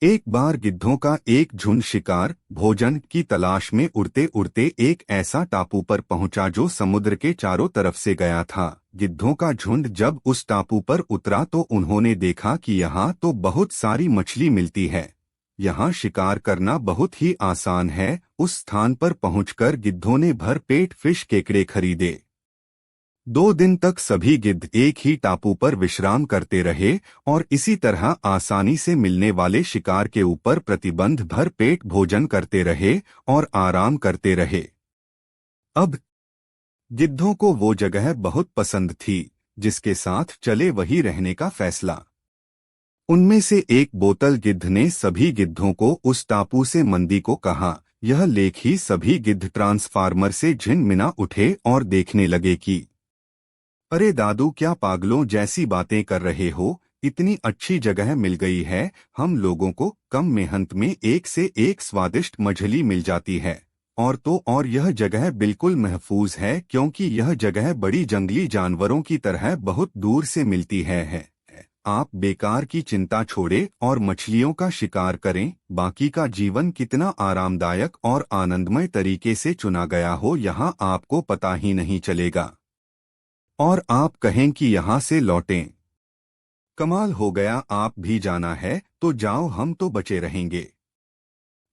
एक बार गिद्धों का एक झुंड शिकार भोजन की तलाश में उड़ते उड़ते एक ऐसा टापू पर पहुंचा जो समुद्र के चारों तरफ से गया था। गिद्धों का झुंड जब उस टापू पर उतरा तो उन्होंने देखा कि यहाँ तो बहुत सारी मछली मिलती है। यहाँ शिकार करना बहुत ही आसान है। उस स्थान पर पहुंचकर गिद्धों ने भर पेट फिश केकड़े खरीदे। 2 दिन तक सभी गिद्ध एक ही टापू पर विश्राम करते रहे और इसी तरह आसानी से मिलने वाले शिकार के ऊपर प्रतिबंध भर पेट भोजन करते रहे और आराम करते रहे। अब गिद्धों को वो जगह बहुत पसंद थी जिसके साथ चले वही रहने का फैसला। उनमें से एक बोतल गिद्ध ने सभी गिद्धों को उस टापू से मंदी को कहा। यह लेख ही सभी गिद्ध ट्रांसफार्मर से झिनमिना उठे और देखने लगे कि अरे दादू, क्या पागलों जैसी बातें कर रहे हो। इतनी अच्छी जगह मिल गई है। हम लोगों को कम मेहनत में एक से एक स्वादिष्ट मछली मिल जाती है। और तो और यह जगह बिल्कुल महफूज है क्योंकि यह जगह बड़ी जंगली जानवरों की तरह बहुत दूर से मिलती है। आप बेकार की चिंता छोड़े और मछलियों का शिकार करें। बाकी का जीवन कितना आरामदायक और आनंदमय तरीके से चुना गया हो यहाँ आपको पता ही नहीं चलेगा। और आप कहें कि यहाँ से लौटें। कमाल हो गया, आप भी जाना है तो जाओ, हम तो बचे रहेंगे।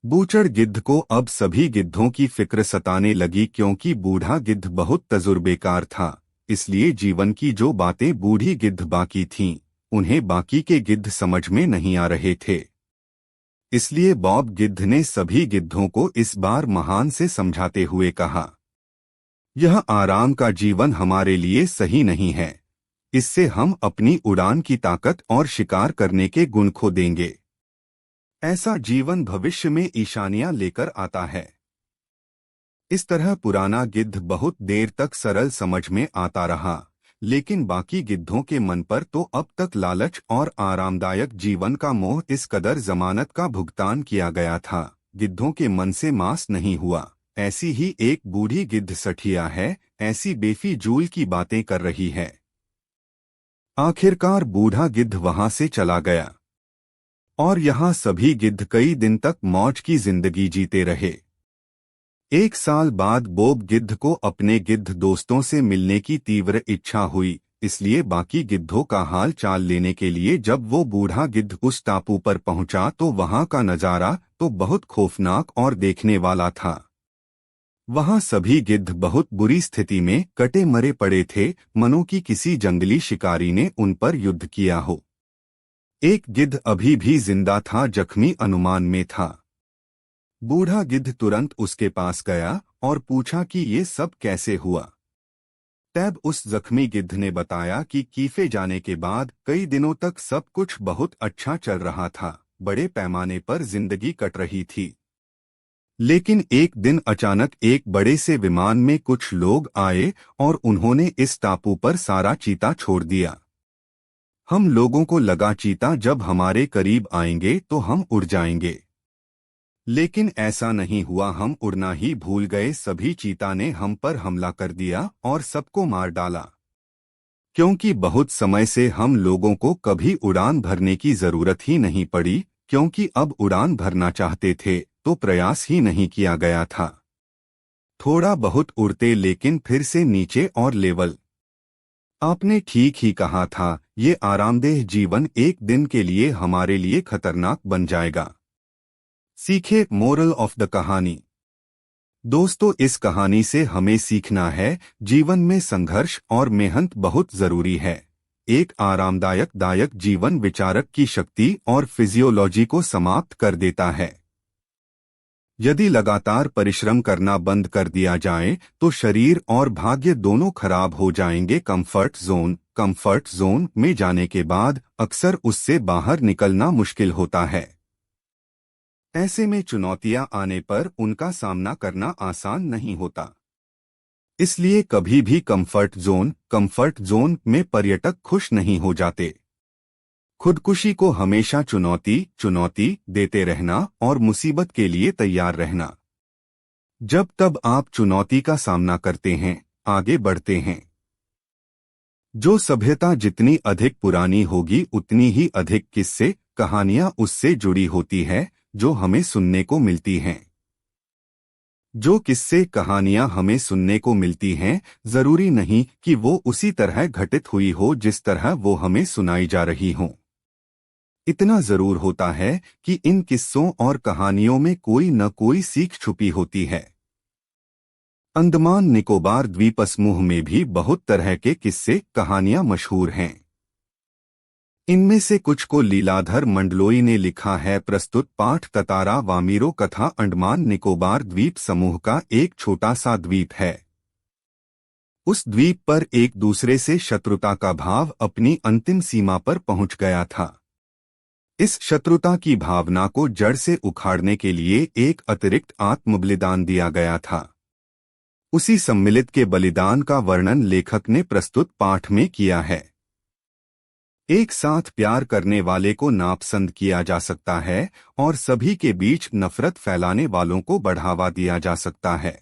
बूचड़ गिद्ध को अब सभी गिद्धों की फिक्र सताने लगी क्योंकि बूढ़ा गिद्ध बहुत तजुर्बेकार था। इसलिए जीवन की जो बातें बूढ़ी गिद्ध बाकी थीं, उन्हें बाकी के गिद्ध समझ में नहीं आ रहे थे। इसलिए बॉब गिद्ध ने सभी गिद्धों को इस बार महान से समझाते हुए कहा, यह आराम का जीवन हमारे लिए सही नहीं है। इससे हम अपनी उड़ान की ताकत और शिकार करने के गुण खो देंगे। ऐसा जीवन भविष्य में ईशानियां लेकर आता है। इस तरह पुराना गिद्ध बहुत देर तक सरल समझ में आता रहा, लेकिन बाकी गिद्धों के मन पर तो अब तक लालच और आरामदायक जीवन का मोह इस कदर जमानत का भुगतान किया गया था। गिद्धों के मन से मांस नहीं हुआ। ऐसी ही एक बूढ़ी गिद्ध सठिया है, ऐसी बेफिजूल की बातें कर रही है। आखिरकार बूढ़ा गिद्ध वहां से चला गया और यहाँ सभी गिद्ध कई दिन तक मौज की जिंदगी जीते रहे। 1 साल बाद बॉब गिद्ध को अपने गिद्ध दोस्तों से मिलने की तीव्र इच्छा हुई। इसलिए बाकी गिद्धों का हाल चाल लेने के लिए जब वो बूढ़ा गिद्ध उस टापू पर पहुंचा तो वहां का नजारा तो बहुत खौफनाक और देखने वाला था। वहां सभी गिद्ध बहुत बुरी स्थिति में कटे मरे पड़े थे, मनो कि किसी जंगली शिकारी ने उन पर युद्ध किया हो। एक गिद्ध अभी भी जिंदा था, जख्मी अनुमान में था। बूढ़ा गिद्ध तुरंत उसके पास गया और पूछा कि ये सब कैसे हुआ। तब उस जख्मी गिद्ध ने बताया कि कीफे जाने के बाद कई दिनों तक सब कुछ बहुत अच्छा चल रहा था, बड़े पैमाने पर जिंदगी कट रही थी। लेकिन एक दिन अचानक एक बड़े से विमान में कुछ लोग आए और उन्होंने इस टापू पर सारा चीता छोड़ दिया। हम लोगों को लगा चीता जब हमारे करीब आएंगे तो हम उड़ जाएंगे, लेकिन ऐसा नहीं हुआ। हम उड़ना ही भूल गए। सभी चीता ने हम पर हमला कर दिया और सबको मार डाला। क्योंकि बहुत समय से हम लोगों को कभी उड़ान भरने की जरूरत ही नहीं पड़ी, क्योंकि अब उड़ान भरना चाहते थे तो प्रयास ही नहीं किया गया था। थोड़ा बहुत उड़ते लेकिन फिर से नीचे और लेवल। आपने ठीक ही कहा था, ये आरामदेह जीवन एक दिन के लिए हमारे लिए खतरनाक बन जाएगा। सीखे मोरल ऑफ द कहानी। दोस्तों, इस कहानी से हमें सीखना है, जीवन में संघर्ष और मेहनत बहुत जरूरी है। एक आरामदायक जीवन विचारक की शक्ति और फिजियोलॉजी को समाप्त कर देता है। यदि लगातार परिश्रम करना बंद कर दिया जाए तो शरीर और भाग्य दोनों खराब हो जाएंगे। कंफर्ट जोन में जाने के बाद अक्सर उससे बाहर निकलना मुश्किल होता है। ऐसे में चुनौतियां आने पर उनका सामना करना आसान नहीं होता। इसलिए कभी भी कंफर्ट जोन में पर्यटक खुश नहीं हो जाते। खुदकुशी को हमेशा चुनौती देते रहना और मुसीबत के लिए तैयार रहना। जब तब आप चुनौती का सामना करते हैं, आगे बढ़ते हैं। जो सभ्यता जितनी अधिक पुरानी होगी उतनी ही अधिक किस्से, कहानियां उससे जुड़ी होती है जो हमें सुनने को मिलती हैं। जो किस्से कहानियां हमें सुनने को मिलती हैं, जरूरी नहीं कि वो उसी तरह घटित हुई हो जिस तरह वो हमें सुनाई जा रही हों। इतना जरूर होता है कि इन किस्सों और कहानियों में कोई न कोई सीख छुपी होती है। अंडमान निकोबार द्वीप समूह में भी बहुत तरह के किस्से कहानियां मशहूर हैं। इनमें से कुछ को लीलाधर मंडलोई ने लिखा है। प्रस्तुत पाठ ततारा वामीरो कथा अंडमान निकोबार द्वीप समूह का एक छोटा सा द्वीप है। उस द्वीप पर एक दूसरे से शत्रुता का भाव अपनी अंतिम सीमा पर पहुंच गया था। इस शत्रुता की भावना को जड़ से उखाड़ने के लिए एक अतिरिक्त आत्मबलिदान दिया गया था। उसी सम्मिलित के बलिदान का वर्णन लेखक ने प्रस्तुत पाठ में किया है। एक साथ प्यार करने वाले को नापसंद किया जा सकता है और सभी के बीच नफरत फैलाने वालों को बढ़ावा दिया जा सकता है।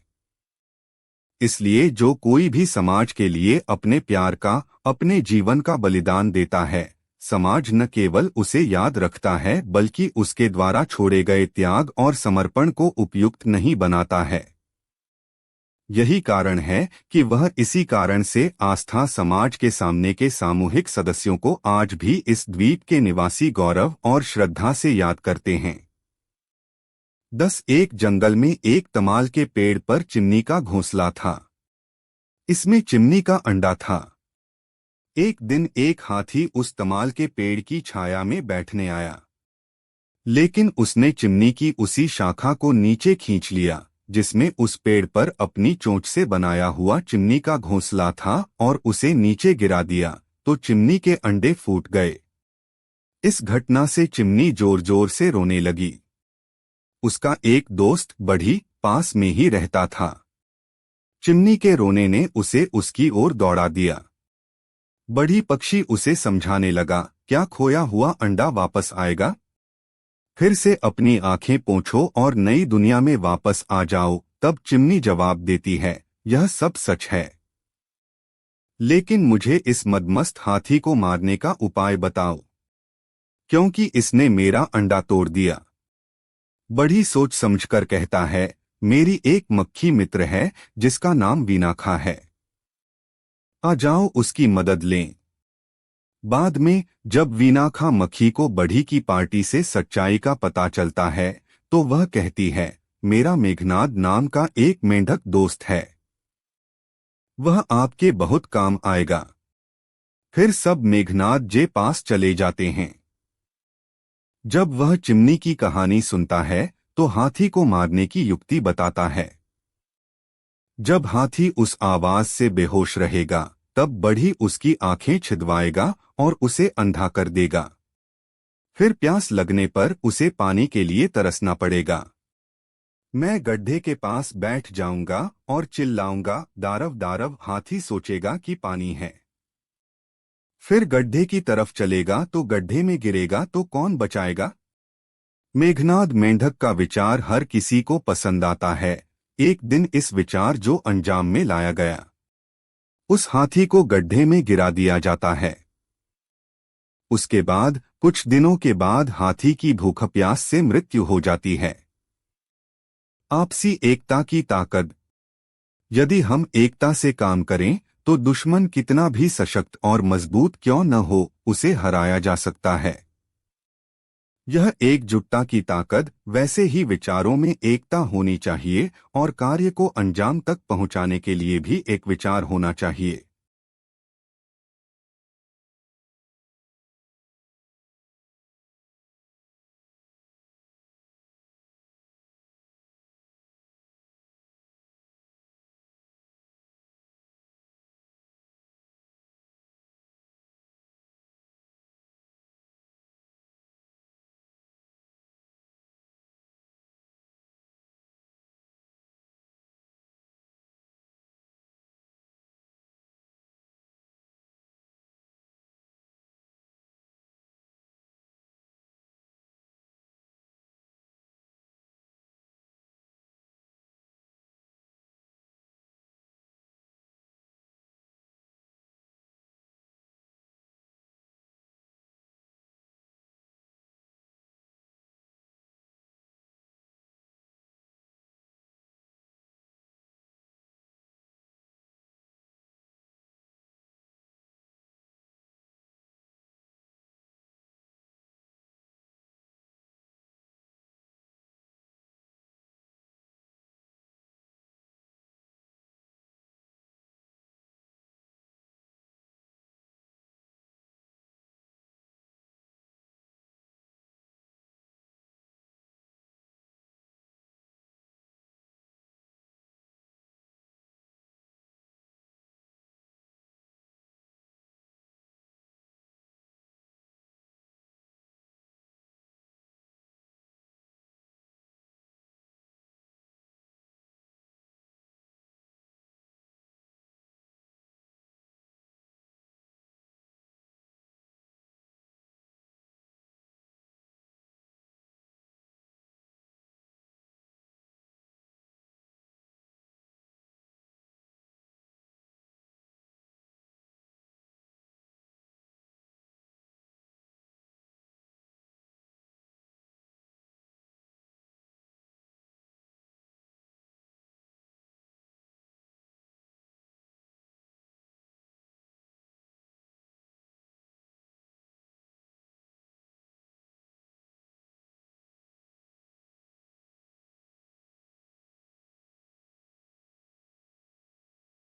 इसलिए जो कोई भी समाज के लिए अपने प्यार का, अपने जीवन का बलिदान देता है, समाज न केवल उसे याद रखता है बल्कि उसके द्वारा छोड़े गए त्याग और समर्पण को उपयुक्त नहीं बनाता है। यही कारण है कि वह इसी कारण से आस्था समाज के सामने के सामूहिक सदस्यों को आज भी इस द्वीप के निवासी गौरव और श्रद्धा से याद करते हैं। 10 एक जंगल में एक तमाल के पेड़ पर चिमनी का घोंसला था। इसमें चिमनी का अंडा था। एक दिन एक हाथी उस तमाल के पेड़ की छाया में बैठने आया, लेकिन उसने चिमनी की उसी शाखा को नीचे खींच लिया जिसमें उस पेड़ पर अपनी चोंच से बनाया हुआ चिमनी का घोंसला था और उसे नीचे गिरा दिया तो चिमनी के अंडे फूट गए। इस घटना से चिमनी जोर जोर से रोने लगी। उसका एक दोस्त बढ़ी पास में ही रहता था। चिमनी के रोने ने उसे उसकी ओर दौड़ा दिया। बढ़ी पक्षी उसे समझाने लगा, क्या खोया हुआ अंडा वापस आएगा? फिर से अपनी आंखें पोंछो और नई दुनिया में वापस आ जाओ। तब चिमनी जवाब देती है, यह सब सच है, लेकिन मुझे इस मदमस्त हाथी को मारने का उपाय बताओ, क्योंकि इसने मेरा अंडा तोड़ दिया। बढ़ी सोच समझकर कहता है, मेरी एक मक्खी मित्र है जिसका नाम वीनाखा है, आ जाओ उसकी मदद लें। बाद में जब वीनाखा मक्खी को बढ़ी की पार्टी से सच्चाई का पता चलता है तो वह कहती है, मेरा मेघनाद नाम का एक मेंढक दोस्त है, वह आपके बहुत काम आएगा। फिर सब मेघनाद जे पास चले जाते हैं। जब वह चिमनी की कहानी सुनता है तो हाथी को मारने की युक्ति बताता है। जब हाथी उस आवाज से बेहोश रहेगा तब बढ़ी उसकी आंखें छिदवाएगा और उसे अंधा कर देगा। फिर प्यास लगने पर उसे पानी के लिए तरसना पड़ेगा। मैं गड्ढे के पास बैठ जाऊंगा और चिल्लाऊंगा, दारव दारव। हाथी सोचेगा कि पानी है, फिर गड्ढे की तरफ चलेगा तो गड्ढे में गिरेगा तो कौन बचाएगा? मेघनाद मेंढक का विचार हर किसी को पसंद आता है। एक दिन इस विचार जो अंजाम में लाया गया, उस हाथी को गड्ढे में गिरा दिया जाता है। उसके बाद कुछ दिनों के बाद हाथी की भूख प्यास से मृत्यु हो जाती है। आपसी एकता की ताकत। यदि हम एकता से काम करें तो दुश्मन कितना भी सशक्त और मजबूत क्यों न हो, उसे हराया जा सकता है। यह एकजुटता की ताकत। वैसे ही विचारों में एकता होनी चाहिए और कार्य को अंजाम तक पहुंचाने के लिए भी एक विचार होना चाहिए।